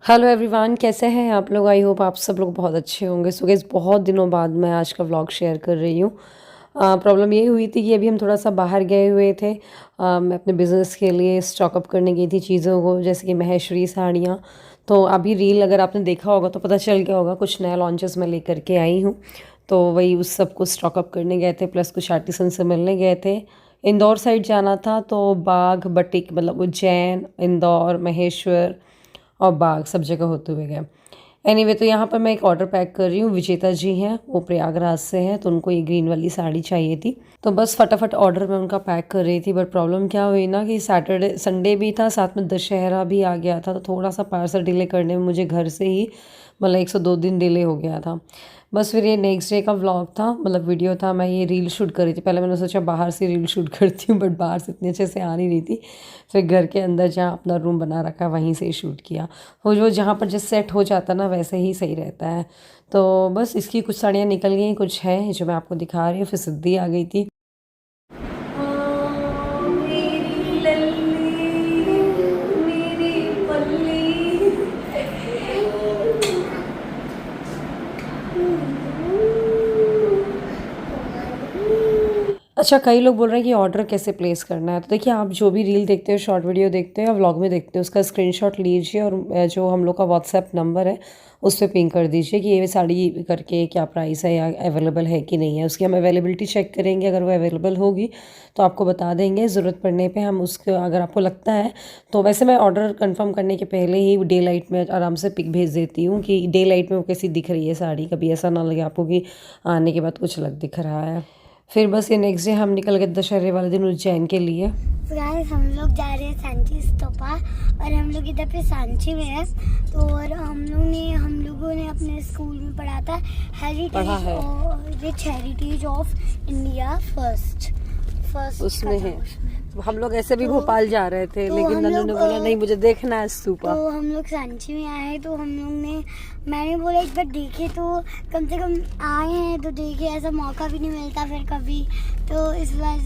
Hello everyone, कैसे हैं आप लोग। आई होप आप सब लोग बहुत अच्छे होंगे। सो गाइस, बहुत दिनों बाद मैं आज का व्लॉग शेयर कर रही हूँ। प्रॉब्लम ये हुई थी कि अभी हम थोड़ा सा बाहर गए हुए थे। मैं अपने बिज़नेस के लिए स्टॉकअप करने गई थी चीज़ों को, जैसे कि महेश्वरी साड़ियाँ। तो अभी रील अगर आपने देखा होगा तो पता चल गया होगा, कुछ नया लॉन्चेस मैं लेकर के आई हूँ। तो वही उस सब को स्टॉकअप करने गए थे, प्लस कुछ आर्टिसन से मिलने गए थे। इंदौर साइड जाना था, तो बाग बटिक मतलब उज्जैन, इंदौर, महेश्वर और बाग सब जगह होते हुए गए। एनीवे, तो यहाँ पर मैं एक ऑर्डर पैक कर रही हूँ। विजेता जी हैं, वो प्रयागराज से हैं, तो उनको ये ग्रीन वाली साड़ी चाहिए थी। तो बस फटाफट ऑर्डर मैं उनका पैक कर रही थी। बट प्रॉब्लम क्या हुई ना कि सैटरडे संडे भी था, साथ में दशहरा भी आ गया था, तो थोड़ा सा पार्सल डिले करने में मुझे घर से ही मतलब 102 दिन डिले हो गया था। बस फिर ये नेक्स्ट डे का व्लॉग था, मतलब वीडियो था। मैं ये रील शूट कर रही थी। पहले मैंने सोचा बाहर से रील शूट करती हूँ, बट बाहर से इतने अच्छे से आ नहीं रही थी। फिर घर के अंदर जहाँ अपना रूम बना रखा है वहीं से ही शूट किया। वो जो जहाँ पर जैसे सेट हो जाता है ना, वैसे ही सही रहता है। तो बस इसकी कुछ साड़ियाँ निकल गई, कुछ है जो मैं आपको दिखा रही हूँ। फिर सिद्धि आ गई थी। मेरी लल्ली, मेरी पल्ली। अच्छा, कई लोग बोल रहे हैं कि ऑर्डर कैसे प्लेस करना है। तो देखिए, आप जो भी रील देखते हो, शॉर्ट वीडियो देखते हो या व्लॉग में देखते हो, उसका स्क्रीनशॉट लीजिए और जो हम लोग का व्हाट्सएप नंबर है उस पर पिंग कर दीजिए कि ये साड़ी करके क्या प्राइस है या अवेलेबल है कि नहीं है। उसकी हम अवेलेबिलिटी चेक करेंगे, अगर वो अवेलेबल होगी तो आपको बता देंगे। ज़रूरत पड़ने पे हम उसको, अगर आपको लगता है तो वैसे मैं ऑर्डर कंफर्म करने के पहले ही डे लाइट में आराम से पिक भेज देती हूँ कि डे लाइट में वो कैसी दिख रही है साड़ी। कभी ऐसा ना लगे आपको कि आने के बाद कुछ अलग दिख रहा है। फिर बस ये नेक्स्ट डे हम निकल गए दशहरे वाले दिन उज्जैन के लिए। गाइस, हम लोग जा रहे हैं सांची स्तूपा और हम लोग इधर पे सांची में है। तो और हम लोगों ने अपने स्कूल में पढ़ा था rich heritage of India first उसमें है। हम लोग ऐसे भी भोपाल जा रहे थे, लेकिन नन्नू ने बोला नहीं, मुझे देखना है स्तूपा। तो हम लोग सांची में आए, तो मैंने बोला एक बार देखे तो कम से कम आए हैं तो देखे, ऐसा मौका भी नहीं मिलता फिर कभी। तो इस बार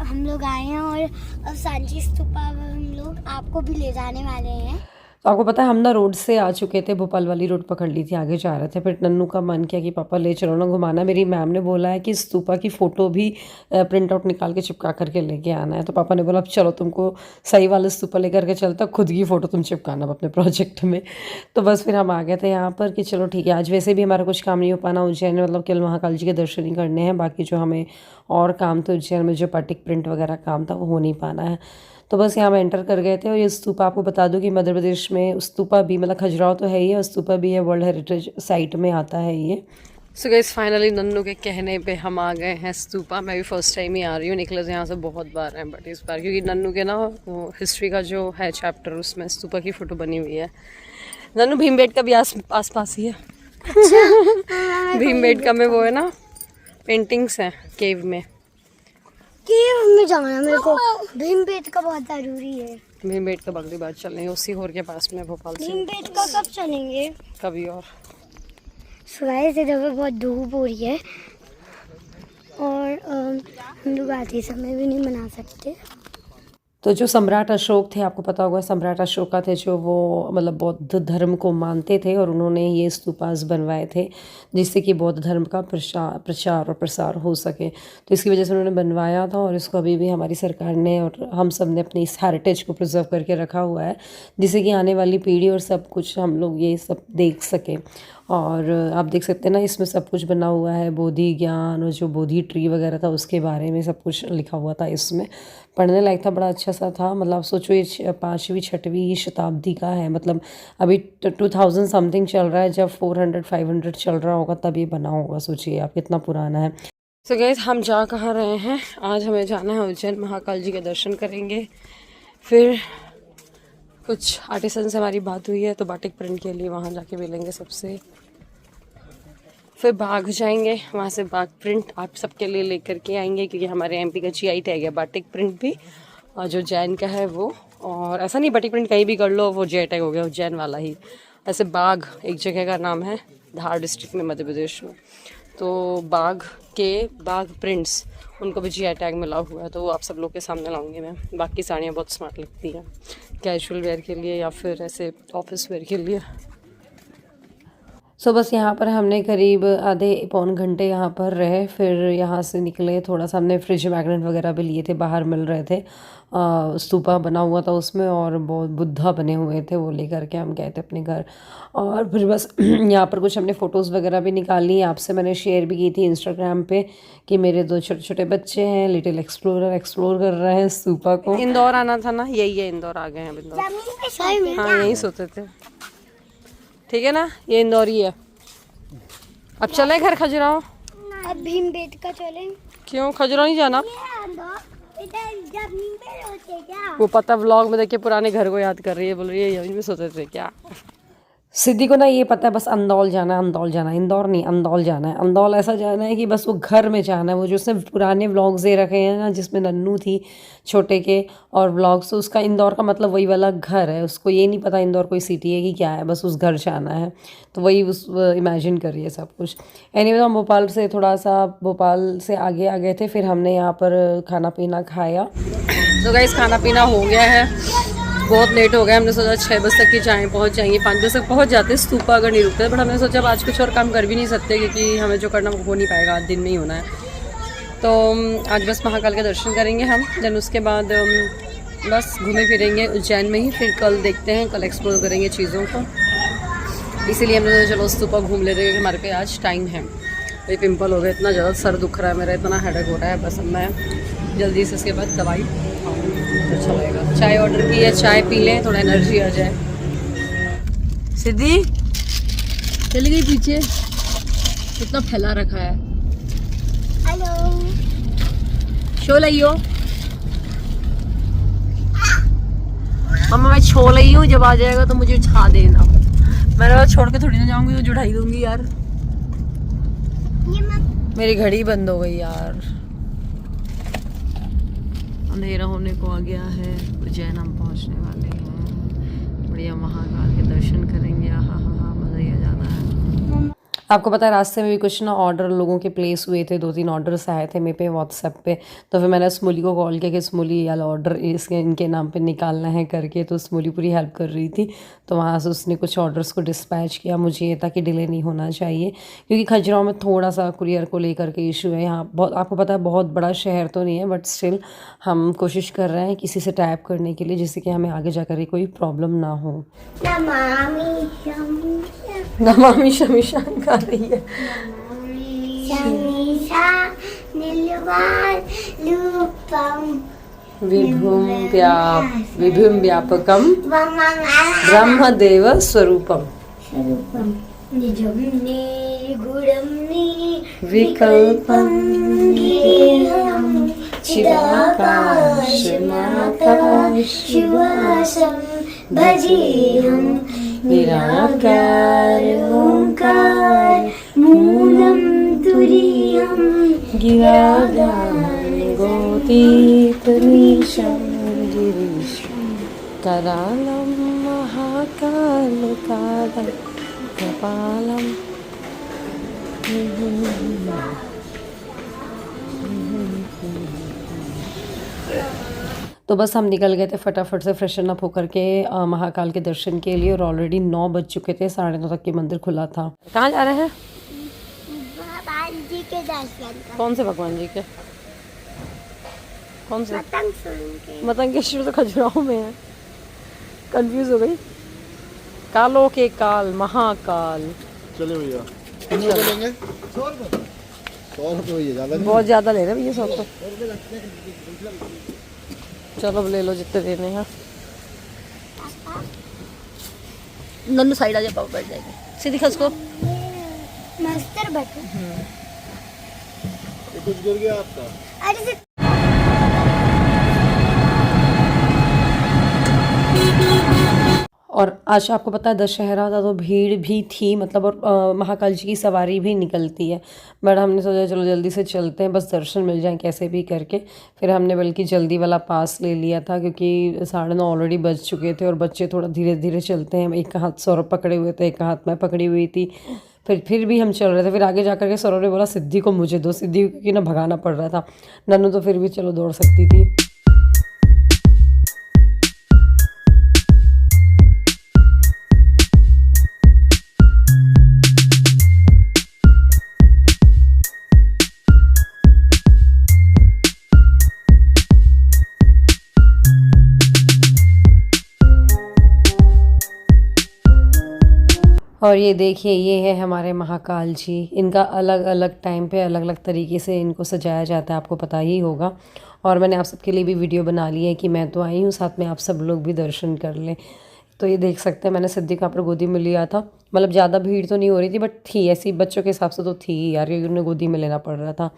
हम लोग आए हैं और अब सांची स्तूपा हम लोग आपको भी ले जाने वाले हैं। तो आपको पता है, हम ना रोड से आ चुके थे, भोपाल वाली रोड पकड़ ली थी, आगे जा रहे थे। फिर नन्नू का मन किया कि पापा ले चलो ना घुमाना। मेरी मैम ने बोला है कि स्तूपा की फ़ोटो भी प्रिंट आउट निकाल के चिपका करके लेके आना है। तो पापा ने बोला अब चलो तुमको सही वाला स्तूपा लेकर के चलता, खुद की फ़ोटो तुम चिपकाना अपने प्रोजेक्ट में। तो बस फिर हम आ गए थे यहाँ पर कि चलो ठीक है, आज वैसे भी हमारा कुछ काम नहीं हो पाना उज्जैन में, मतलब केवल महाकाल जी के दर्शन ही करने हैं। बाकी जो हमें और काम थे उज्जैन में, जो बाटिक प्रिंट वगैरह काम था, वो हो नहीं पाना है। तो बस यहाँ हम एंटर कर गए थे। और ये स्तूपा आपको बता दूं कि मध्य प्रदेश में स्तूपा भी, मतलब खजुराहो तो है ही है, स्तूपा भी है, वर्ल्ड हेरिटेज साइट में आता है ये। सो गाइस, फाइनली नन्नू के कहने पे हम आ गए हैं स्तूपा। मैं भी फर्स्ट टाइम ही आ रही हूँ, निकले यहाँ से बहुत बार हैं, बट इस बार क्योंकि नन्नू के ना वो हिस्ट्री का जो है चैप्टर, उसमें स्तूपा की फ़ोटो बनी हुई है। नन्नू भीमबेटका भी आस पास ही है। अच्छा, भीमबेटका में वो है ना, पेंटिंग्स हैं केव में। केव में जाना मेरे को भीमबेटका बहुत जरूरी है। भीमबेटका अगली बार चल रही है, उसी होर के पास में, भोपाल से। भीमबेटका कब चलेंगे? कभी और। सुबह से इधर बहुत धूप हो रही है और हम लोग आते समय भी नहीं मना सकते। तो जो सम्राट अशोक थे, आपको पता होगा सम्राट अशोका थे, जो वो मतलब बौद्ध धर्म को मानते थे, और उन्होंने ये स्तूपास बनवाए थे जिससे कि बौद्ध धर्म का प्रचार और प्रसार हो सके। तो इसकी वजह से उन्होंने बनवाया था, और इसको अभी भी हमारी सरकार ने और हम सब ने अपनी इस हेरिटेज को प्रिजर्व करके रखा हुआ है, जिससे कि आने वाली पीढ़ी और सब कुछ हम लोग ये सब देख सकें। और आप देख सकते हैं ना, इसमें सब कुछ बना हुआ है, बोधि ज्ञान और जो बोधि ट्री वगैरह था उसके बारे में सब कुछ लिखा हुआ था इसमें। पढ़ने लायक था, बड़ा अच्छा सा था। मतलब सोचो ये 5वीं 6वीं शताब्दी का है, मतलब अभी 2000 समथिंग चल रहा है, जब 400 500 चल रहा होगा तब ये बना होगा। सोचिए आप कितना पुराना है। तो गाइस, हम जा कहाँ रहे हैं, आज हमें जाना है उज्जैन, महाकाल जी के दर्शन करेंगे। फिर कुछ आर्टिसन से हमारी बात हुई है, तो बाटिक प्रिंट के लिए वहाँ जाके मिलेंगे सबसे। फिर बाग जाएंगे, वहाँ से बाग प्रिंट आप सबके लिए लेकर के आएंगे, क्योंकि हमारे एमपी का GI टैग है बाटिक प्रिंट भी, और जो जैन का है वो। और ऐसा नहीं बाटिक प्रिंट कहीं भी कर लो वो GI टैग हो गया, उज्जैन वाला ही। ऐसे बाग एक जगह का नाम है, धार डिस्ट्रिक्ट में, मध्य प्रदेश में। तो बाघ प्रिंट्स, उनको भी GI टैग मिला हुआ है, तो वो आप सब लोग के सामने लाऊंगी मैं। बाकी साड़ियाँ बहुत स्मार्ट लगती हैं कैजुअल वेयर के लिए या फिर ऐसे ऑफिस वेयर के लिए। बस यहाँ पर हमने करीब आधे पौन घंटे यहाँ पर रहे, फिर यहाँ से निकले। थोड़ा सा हमने फ्रिज मैग्नेट वगैरह भी लिए थे, बाहर मिल रहे थे। स्तूपा बना हुआ था उसमें और बहुत बुद्धा बने हुए थे, वो लेकर के हम गए थे अपने घर। और फिर बस यहाँ पर कुछ हमने फ़ोटोज़ वगैरह भी निकाली। आपसे मैंने शेयर भी की थी इंस्टाग्राम पे कि मेरे 2 छोटे छोटे बच्चे हैं, लिटिल एक्सप्लोरर एक्सप्लोर कर रहे हैं स्तूपा को। इंदौर आना था ना, यही है इंदौर, आ गए हैं इंदौर। हाँ यहीं सोते थे, ठीक है ना, ये इंदौरी है। अब चले घर खजुराहो। अब भीमबेटका चलें। क्यों खजुराहो नहीं जाना? क्या वो पता व्लॉग में देखे पुराने घर को याद कर रही है, बोल रही है यहीं में सोते थे क्या। सिद्धि को ना ये पता है बस अंदौल जाना है, अंदौल जाना है, इंदौर नहीं अंदौल जाना है। अंदौल ऐसा जाना है कि बस वो घर में जाना है। वो जो उसने पुराने व्लॉग्स दे रखे हैं ना, जिसमें नन्नू थी छोटे के और व्लॉग्स, तो उसका इंदौर का मतलब वही वाला घर है। उसको ये नहीं पता इंदौर कोई सिटी है कि क्या है, बस उस घर जाना है। तो वही उस इमेजिन कर रही है सब कुछ। एनीवे हम भोपाल से थोड़ा सा भोपाल से आगे आ गए थे, फिर हमने यहाँ पर खाना पीना खाया। तो गाइस खाना पीना हो गया है, बहुत लेट हो गया। हमने सोचा 6 बजे तक की चाय पहुंच जाएंगे, 5 बजे तक पहुंच जाते स्तूपा अगर नहीं रुकते। बट हमने सोचा आज कुछ और काम कर भी नहीं सकते क्योंकि हमें जो करना हो नहीं पाएगा, आज दिन में ही होना है। तो आज बस महाकाल के दर्शन करेंगे हम, देन उसके बाद बस घूमे फिरेंगे उज्जैन में ही। फिर कल देखते हैं, कल एक्सप्लोर करेंगे चीज़ों को। इसीलिए हमने सोचा चलो स्तूपा घूम लेते हैं, हमारे पे आज टाइम है। ये पिंपल हो गया, इतना ज़्यादा सर दुख रहा है मेरा, इतना हेडेक हो रहा है। बस अब मैं जल्दी से इसके बाद दवाई अच्छा लगेगा। चाय ऑर्डर की है, चाय पी लें, थोड़ा एनर्जी आ जाए। सिद्धि चली गई पीछे, कितना फैला रखा है। हेलो शो लाइयो मम्मा, मैं छो लाई हूँ, जब आ जाएगा तो मुझे छा देना। मैं छोड़ के थोड़ी ना जाऊंगी, तो जुड़ाई दूंगी यार। मेरी घड़ी बंद हो गई यार, अंधेरा होने को आ गया है। उज्जैन हम पहुंचने वाले हैं, बढ़िया महाकाल के दर्शन करेंगे। हाँ हाँ हाँ, मज़ा ही आ जाना है। आपको पता है रास्ते में भी कुछ ना ऑर्डर लोगों के प्लेस हुए थे, 2-3 ऑर्डर्स आए थे मेरे पे व्हाट्सएप पे। तो फिर मैंने स्मूली को कॉल किया कि स्मूली यार ऑर्डर इसके इनके नाम पे निकालना है करके। तो स्मूली पूरी हेल्प कर रही थी, तो वहाँ से उसने कुछ ऑर्डर्स को डिस्पैच किया। मुझे ये था कि डिले नहीं होना चाहिए क्योंकि खजुराहो में थोड़ा सा कुरियर को लेकर के इशू है। यहाँ बहुत, आपको पता है बहुत बड़ा शहर तो नहीं है, बट स्टिल हम कोशिश कर रहे हैं किसी से टैप करने के लिए, जिससे कि हमें आगे जाकर कोई प्रॉब्लम ना हो। नमामि शमीशा गा रही है। विभुम व्यापकम ब्रह्मदेव स्वरूपम विकल्पम चिदाकाशमाकाशवासं भजेऽहं निराकार ओंकार मूलं तुरीयं गिराधारगोतीतमीशं गिरीशं करालं महाकालकालं कपालं। तो बस हम निकल गए थे फटाफट से फ्रेशन अप होकर के महाकाल के दर्शन के लिए। और ऑलरेडी 9 बज चुके थे, 9:30 तक के मंदिर खुला था। कहाँ जा रहे हैं? भगवान जी के दर्शन। कौन से भगवान जी के? कौन से? मतंगेश्वर तो खजुराहो में है, कंफ्यूज हो गई। कालों के काल महाकाल। चले भैया लेंगे 100 रुपये, बहुत ज़्यादा ले रहे भैया 100 तो। चलो अब ले लो जितने देने हैं। नन्नू साइड आ जा, पापा बैठ जाएंगे। सीधी खस को मास्टर बटन। कुछ गिर गया आपका? अरे और आज आपको पता है दशहरा था, तो भीड़ भी थी मतलब। और महाकाल जी की सवारी भी निकलती है, बट हमने सोचा चलो जल्दी से चलते हैं, बस दर्शन मिल जाए कैसे भी करके। फिर हमने बल्कि जल्दी वाला पास ले लिया था क्योंकि 9:30 ऑलरेडी बज चुके थे और बच्चे थोड़ा धीरे धीरे चलते हैं। एक हाथ सौरभ पकड़े हुए थे, एक हाथ मैं पकड़ी हुई थी। फिर भी हम चल रहे थे। फिर आगे जा कर के सरों ने बोला सिद्धि को मुझे दो, सिद्धि क्योंकि ना भगाना पड़ रहा था, नन्नू तो फिर भी चलो दौड़ सकती थी। और ये देखिए ये है हमारे महाकाल जी। इनका अलग अलग टाइम पे अलग अलग तरीके से इनको सजाया जाता है, आपको पता ही होगा। और मैंने आप सबके लिए भी वीडियो बना ली है कि मैं तो आई हूँ, साथ में आप सब लोग भी दर्शन कर लें। तो ये देख सकते हैं मैंने सिद्धि को अपने गोदी में लिया था। मतलब ज़्यादा भीड़ तो नहीं हो रही थी, बट थी ऐसी बच्चों के हिसाब से तो थी यार, क्योंकि उन्हें गोदी में लेना पड़ रहा था।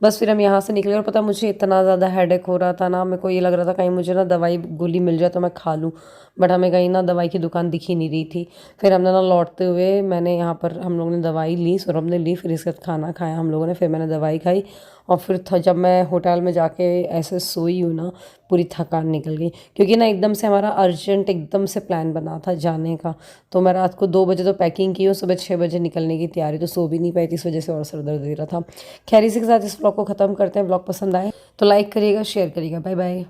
बस फिर हम यहाँ से निकले और पता मुझे इतना ज़्यादा हेडेक हो रहा था ना, मेरे को ये लग रहा था कहीं मुझे ना दवाई गोली मिल जाए तो मैं खा लूँ, बट हमें कहीं ना दवाई की दुकान दिख ही नहीं रही थी। फिर हमने ना लौटते हुए मैंने यहाँ पर हम लोगों ने दवाई ली, सौरभ ने ली, फिर इसके बाद खाना खाया हम लोगों ने, फिर मैंने दवाई खाई। और फिर जब मैं होटल में जाके ऐसे सोई हूँ ना, पूरी थकान निकल गई, क्योंकि ना एकदम से हमारा अर्जेंट एकदम से प्लान बना था जाने का। तो मैं रात को 2 बजे तो पैकिंग की हूँ, सुबह 6 बजे निकलने की तैयारी, तो सो भी नहीं पाई थी, इस वजह से और सर दर्द दे रहा था। खैर इसी के साथ इस ब्लॉग को ख़त्म करते हैं। ब्लॉग पसंद आए तो लाइक करिएगा, शेयर करिएगा। Bye bye.